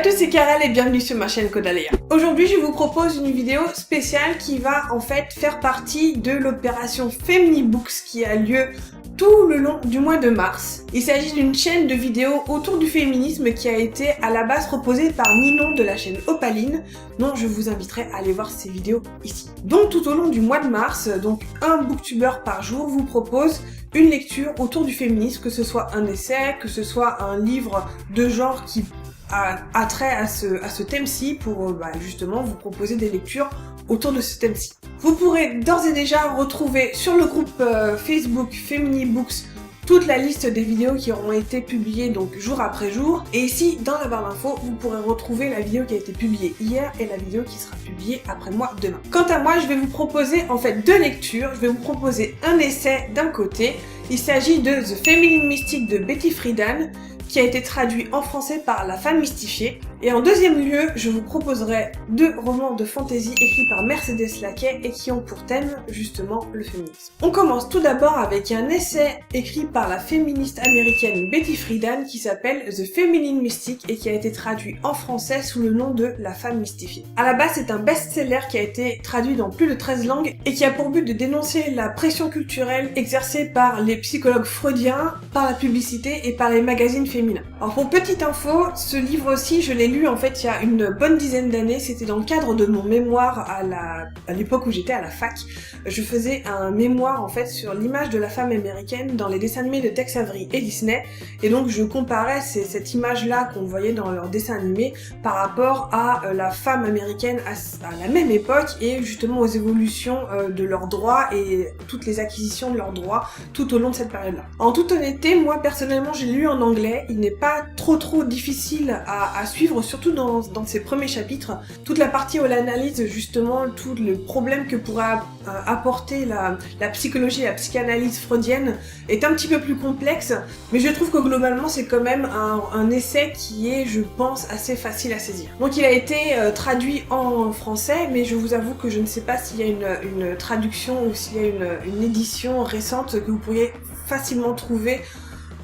tous, c'est Karel et bienvenue sur ma chaîne Kodaleya. Aujourd'hui, je vous propose une vidéo spéciale qui va en fait faire partie de l'opération Feminibooks qui a lieu tout le long du mois de mars. Il s'agit d'une chaîne de vidéos autour du féminisme qui a été à la base proposée par Ninon de la chaîne Opaline, dont je vous inviterai à aller voir ses vidéos ici. Donc tout au long du mois de mars, donc un booktuber par jour vous propose une lecture autour du féminisme, que ce soit un essai, que ce soit un livre de genre qui a trait à ce thème-ci pour justement vous proposer des lectures autour de ce thème-ci. Vous pourrez d'ores et déjà retrouver sur le groupe Facebook Feminibooks toute la liste des vidéos qui auront été publiées donc jour après jour. Et ici, dans la barre d'infos, vous pourrez retrouver la vidéo qui a été publiée hier et la vidéo qui sera publiée après moi demain. Quant à moi, je vais vous proposer en fait deux lectures. Je vais vous proposer un essai d'un côté. Il s'agit de The Feminine Mystic de Betty Friedan, qui a été traduit en français par La Femme Mystifiée. Et en deuxième lieu, je vous proposerai deux romans de fantasy écrits par Mercedes Laquet et qui ont pour thème justement le féminisme. On commence tout d'abord avec un essai écrit par la féministe américaine Betty Friedan qui s'appelle The Feminine Mystic et qui a été traduit en français sous le nom de La Femme Mystifiée. À la base, c'est un best-seller qui a été traduit dans plus de 13 langues et qui a pour but de dénoncer la pression culturelle exercée par les psychologues freudiens, par la publicité et par les magazines féminins. Alors pour petite info, ce livre aussi, je l'ai lu en fait il y a une bonne dizaine d'années. C'était dans le cadre de mon mémoire à l'époque où j'étais à la fac. Je faisais un mémoire en fait sur l'image de la femme américaine dans les dessins animés de Tex Avery et Disney. Et donc je comparais cette image-là qu'on voyait dans leurs dessins animés par rapport à la femme américaine à la même époque et justement aux évolutions de leurs droits et toutes les acquisitions de leurs droits tout au long de cette période-là. En toute honnêteté, moi personnellement, j'ai lu en anglais. Il n'est pas trop difficile à suivre, surtout dans ses premiers chapitres. Toute la partie où elle analyse justement tout le problème que pourrait apporter la psychologie et la psychanalyse freudienne est un petit peu plus complexe, mais je trouve que globalement c'est quand même un essai qui est, je pense, assez facile à saisir. Donc il a été traduit en français, mais je vous avoue que je ne sais pas s'il y a une traduction ou s'il y a une édition récente que vous pourriez facilement trouver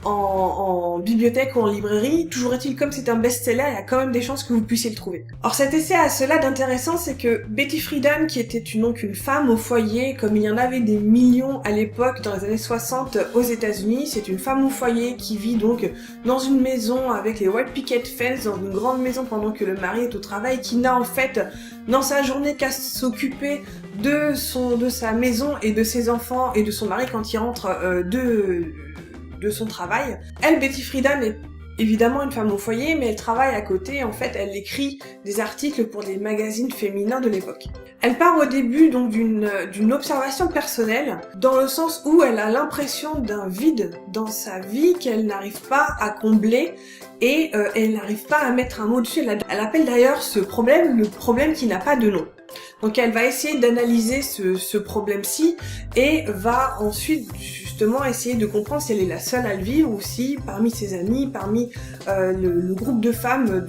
en bibliothèque ou en librairie. Toujours est-il, comme c'est un best-seller, il y a quand même des chances que vous puissiez le trouver. Alors cet essai a cela d'intéressant, c'est que Betty Friedan, qui était donc une femme au foyer, comme il y en avait des millions à l'époque dans les années 60 aux États-Unis, c'est une femme au foyer qui vit donc dans une maison avec les white picket fence, dans une grande maison pendant que le mari est au travail, qui n'a en fait dans sa journée qu'à s'occuper de sa maison et de ses enfants et de son mari quand il rentre de son travail. Elle, Betty Friedan, est évidemment une femme au foyer, mais elle travaille à côté. En fait, elle écrit des articles pour les magazines féminins de l'époque. Elle part au début donc d'une observation personnelle, dans le sens où elle a l'impression d'un vide dans sa vie qu'elle n'arrive pas à combler et elle n'arrive pas à mettre un mot dessus. Elle appelle d'ailleurs ce problème le problème qui n'a pas de nom. Donc elle va essayer d'analyser ce problème-ci et va ensuite justement essayer de comprendre si elle est la seule à le vivre ou si parmi ses amis, parmi le groupe de femmes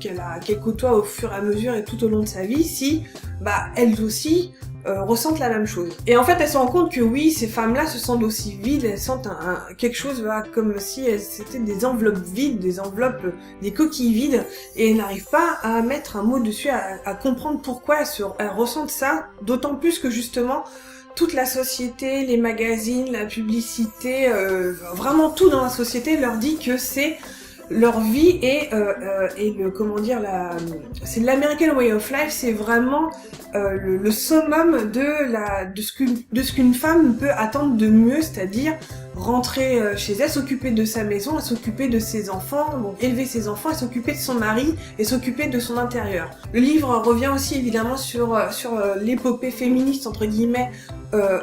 qu'elle côtoie au fur et à mesure et tout au long de sa vie, si elles aussi ressentent la même chose. Et en fait, elle se rend compte que oui, ces femmes-là se sentent aussi vides, elles sentent quelque chose comme si c'était des enveloppes vides, des coquilles vides, et elles n'arrivent pas à mettre un mot dessus, à comprendre pourquoi elles ressentent ça, d'autant plus que justement, toute la société, les magazines, la publicité, vraiment tout dans la société leur dit que c'est leur vie et c'est l'American Way of Life, c'est vraiment le summum de ce qu'une femme peut attendre de mieux, c'est-à-dire rentrer chez elle, s'occuper de sa maison, s'occuper de ses enfants, donc élever ses enfants, et s'occuper de son mari et s'occuper de son intérieur. Le livre revient aussi évidemment sur l'épopée féministe entre guillemets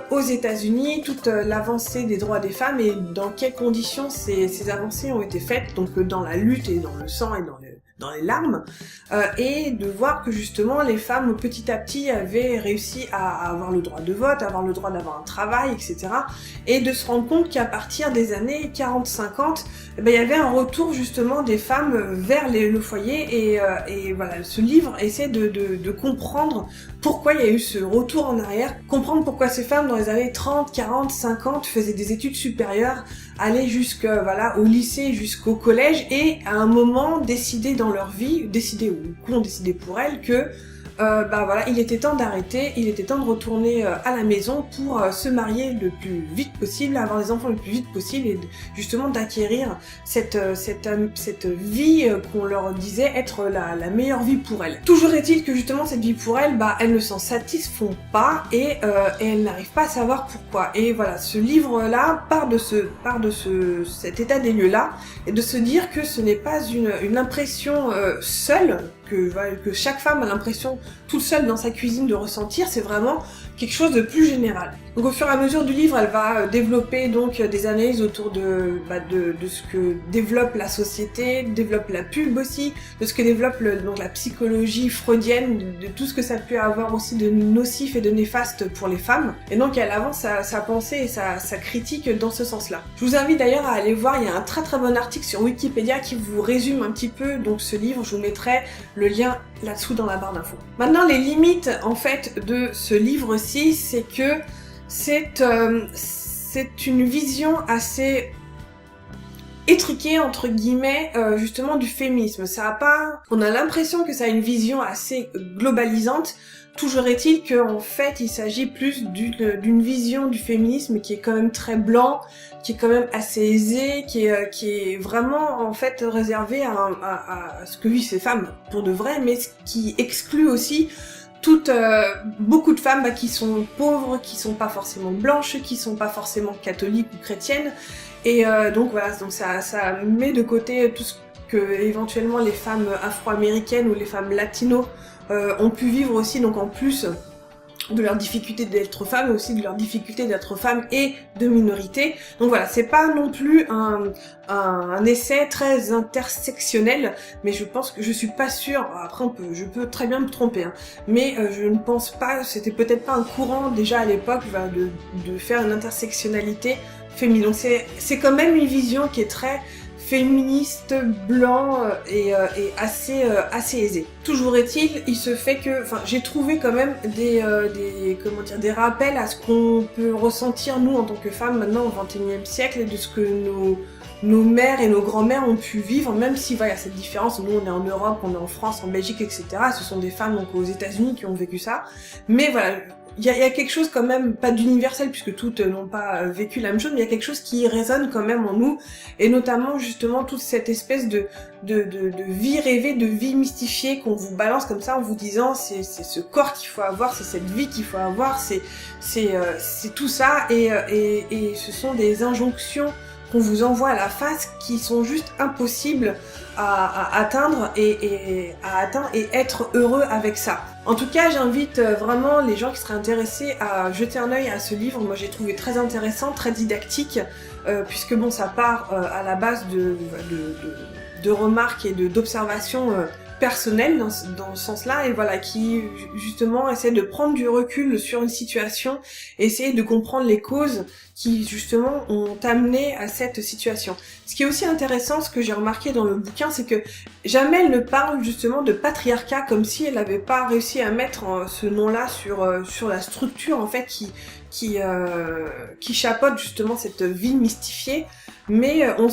aux États-Unis, toute l'avancée des droits des femmes et dans quelles conditions ces avancées ont été faites, donc dans la lutte et dans le sang et dans les larmes, et de voir que justement les femmes petit à petit avaient réussi à avoir le droit de vote, à avoir le droit d'avoir un travail, etc. Et de se rendre compte qu'à partir des années 40-50, il y avait un retour justement des femmes vers le foyer et voilà, ce livre essaie de comprendre pourquoi il y a eu ce retour en arrière, comprendre pourquoi ces femmes dans les années 30, 40, 50 faisaient des études supérieures, aller voilà, au lycée, jusqu'au collège, et à un moment décider dans leur vie, ou ont décidé pour elles que voilà, il était temps d'arrêter, il était temps de retourner à la maison pour se marier le plus vite possible, avoir des enfants le plus vite possible, et justement d'acquérir cette vie qu'on leur disait être la meilleure vie pour elles. Toujours est-il que justement cette vie pour elles, elles ne s'en satisfont pas, et elles n'arrivent pas à savoir pourquoi. Et voilà, ce livre-là part de cet état des lieux-là, et de se dire que ce n'est pas une impression seule, que chaque femme a l'impression toute seule dans sa cuisine de ressentir, c'est vraiment quelque chose de plus général. Donc au fur et à mesure du livre, elle va développer donc des analyses autour de ce que développe la société, développe la pub aussi, de ce que développe donc la psychologie freudienne, de tout ce que ça peut avoir aussi de nocif et de néfaste pour les femmes. Et donc elle avance sa pensée et sa critique dans ce sens-là. Je vous invite d'ailleurs à aller voir, il y a un très très bon article sur Wikipédia qui vous résume un petit peu donc ce livre, je vous mettrai le lien là-dessous dans la barre d'infos. Maintenant, les limites en fait de ce livre-ci, c'est que c'est une vision assez étriquée entre guillemets justement du féminisme. On a l'impression que ça a une vision assez globalisante. Toujours est-il qu'en fait il s'agit plus d'une vision du féminisme qui est quand même très blanc, qui est quand même assez aisé, qui est vraiment en fait réservé à ce que vivent ces femmes pour de vrai, mais qui exclut aussi beaucoup de femmes qui sont pauvres, qui sont pas forcément blanches, qui sont pas forcément catholiques ou chrétiennes, et donc voilà, donc ça met de côté tout ce que éventuellement les femmes afro-américaines ou les femmes latinos ont pu vivre aussi, donc en plus de leur difficulté d'être femme, mais aussi de leur difficulté d'être femme et de minorité. Donc voilà, c'est pas non plus un essai très intersectionnel, mais je pense que je suis pas sûre, après je peux très bien me tromper, hein, mais je ne pense pas, c'était peut-être pas un courant déjà à l'époque de faire une intersectionnalité féminine. Donc c'est quand même une vision qui est très féministe, blanc et assez aisé. Toujours est-il, il se fait que, j'ai trouvé quand même des rappels à ce qu'on peut ressentir nous en tant que femmes maintenant au XXIe siècle, et de ce que nos mères et nos grands-mères ont pu vivre, même si voilà, cette différence, nous on est en Europe, on est en France, en Belgique, etc. Ce sont des femmes donc aux États-Unis qui ont vécu ça, mais voilà. Il y a quelque chose quand même, pas d'universel puisque toutes n'ont pas vécu la même chose, mais il y a quelque chose qui résonne quand même en nous, et notamment justement toute cette espèce de vie rêvée, de vie mystifiée qu'on vous balance comme ça en vous disant c'est ce corps qu'il faut avoir, c'est cette vie qu'il faut avoir, c'est tout ça, et ce sont des injonctions qu'on vous envoie à la face qui sont juste impossibles à atteindre et être heureux avec ça. En tout cas, j'invite vraiment les gens qui seraient intéressés à jeter un œil à ce livre. Moi, j'ai trouvé très intéressant, très didactique, puisque bon, ça part à la base de remarques et d'observations personnelles dans ce sens-là, et voilà, qui justement essaie de prendre du recul sur une situation, essayer de comprendre les causes qui justement ont amené à cette situation. Ce qui est aussi intéressant, ce que j'ai remarqué dans le bouquin, c'est que jamais elle ne parle justement de patriarcat, comme si elle n'avait pas réussi à mettre ce nom-là sur la structure en fait qui chapeaute justement cette vie mystifiée. Mais on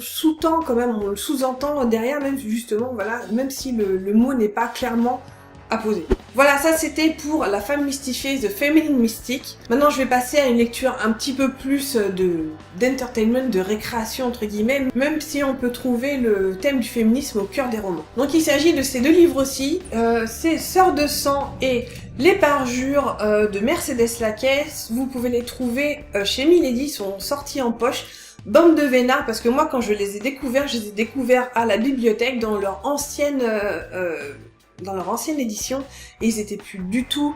sous-tend quand même, on le sous-entend derrière, même justement, voilà, même si le mot n'est pas clairement apposé. Voilà, ça c'était pour La femme mystifiée, The Feminine Mystique. Maintenant je vais passer à une lecture un petit peu plus d'entertainment, de récréation entre guillemets, même si on peut trouver le thème du féminisme au cœur des romans. Donc il s'agit de ces deux livres-ci, c'est Sœurs de sang et Les parjures de Mercedes Laquais. Vous pouvez les trouver chez Milady, sont sortis en poche. Bande de vénards, parce que moi quand je les ai découverts à la bibliothèque dans leur ancienne édition, et ils étaient plus du tout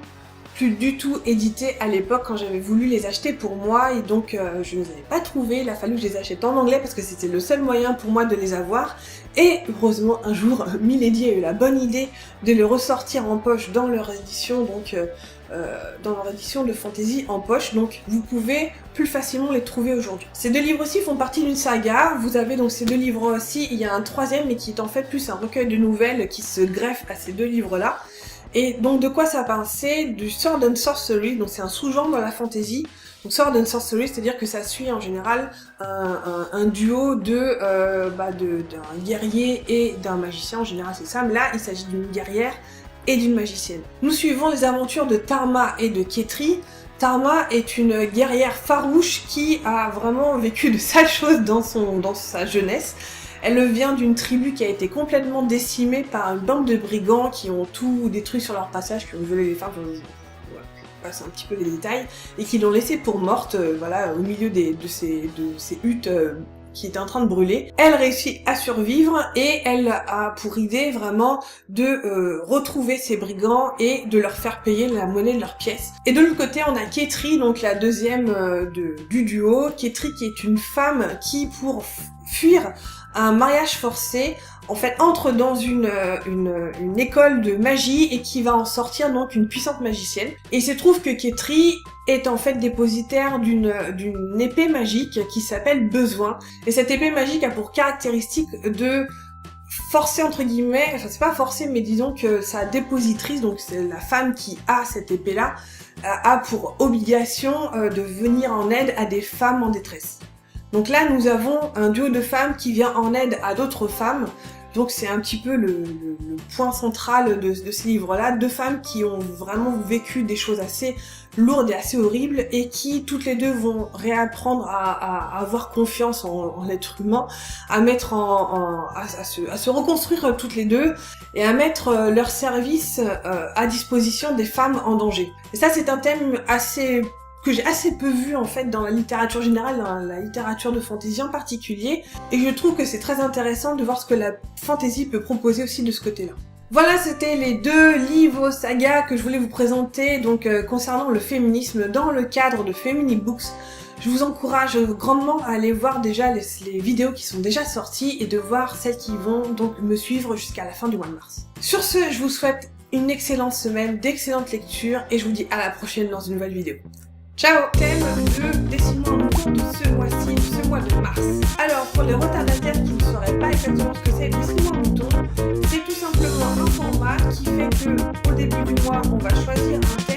édités à l'époque quand j'avais voulu les acheter pour moi, et donc je ne les avais pas trouvés. Il a fallu que je les achète en anglais parce que c'était le seul moyen pour moi de les avoir, et heureusement un jour Milady a eu la bonne idée de les ressortir en poche dans leur édition, donc dans leur édition de fantasy en poche, donc vous pouvez plus facilement les trouver aujourd'hui. Ces deux livres-ci font partie d'une saga. Vous avez donc ces deux livres-ci, il y a un troisième mais qui est en fait plus un recueil de nouvelles qui se greffe à ces deux livres-là. Et donc de quoi ça parle? C'est du Sword and Sorcery, donc c'est un sous-genre dans la fantasy, Donc Sword and Sorcery, c'est-à-dire que ça suit en général un duo d'un guerrier et d'un magicien, en général c'est ça, mais là il s'agit d'une guerrière et d'une magicienne. Nous suivons les aventures de Tarma et de Ketri. Tarma est une guerrière farouche qui a vraiment vécu de sales choses dans sa jeunesse. Elle vient d'une tribu qui a été complètement décimée par une bande de brigands qui ont tout détruit sur leur passage, qui ont violé les femmes, je passe un petit peu les détails, et qui l'ont laissée pour morte, au milieu de ces huttes qui étaient en train de brûler. Elle réussit à survivre et elle a pour idée vraiment de retrouver ces brigands et de leur faire payer la monnaie de leurs pièces. Et de l'autre côté, on a Ketri, donc la deuxième du duo. Ketri qui est une femme qui, pour fuir un mariage forcé, en fait entre dans une école de magie et qui va en sortir donc une puissante magicienne. Et il se trouve que Ketri est en fait dépositaire d'une épée magique qui s'appelle Besoin. Et cette épée magique a pour caractéristique de forcer entre guillemets, enfin c'est pas forcer mais disons que sa dépositrice, donc c'est la femme qui a cette épée là, a pour obligation de venir en aide à des femmes en détresse. Donc là, nous avons un duo de femmes qui vient en aide à d'autres femmes. Donc c'est un petit peu le point central de ce livre-là. Deux femmes qui ont vraiment vécu des choses assez lourdes et assez horribles et qui, toutes les deux, vont réapprendre à avoir confiance en l'être humain, à mettre à se reconstruire toutes les deux et à mettre leur service à disposition des femmes en danger. Et ça, c'est un thème que j'ai assez peu vu en fait dans la littérature générale, dans la littérature de fantasy en particulier, et je trouve que c'est très intéressant de voir ce que la fantasy peut proposer aussi de ce côté-là. Voilà, c'était les deux livres sagas que je voulais vous présenter, donc concernant le féminisme dans le cadre de Femini Books. Je vous encourage grandement à aller voir déjà les vidéos qui sont déjà sorties et de voir celles qui vont donc me suivre jusqu'à la fin du mois de mars. Sur ce, je vous souhaite une excellente semaine, d'excellentes lectures, et je vous dis à la prochaine dans une nouvelle vidéo. Ciao! Thème de Dessine-moi un mouton de ce mois-ci, de ce mois de mars. Alors, pour les retardataires qui ne sauraient pas exactement ce que c'est, Dessine-moi un mouton, c'est tout simplement un format qui fait que au début du mois, on va choisir un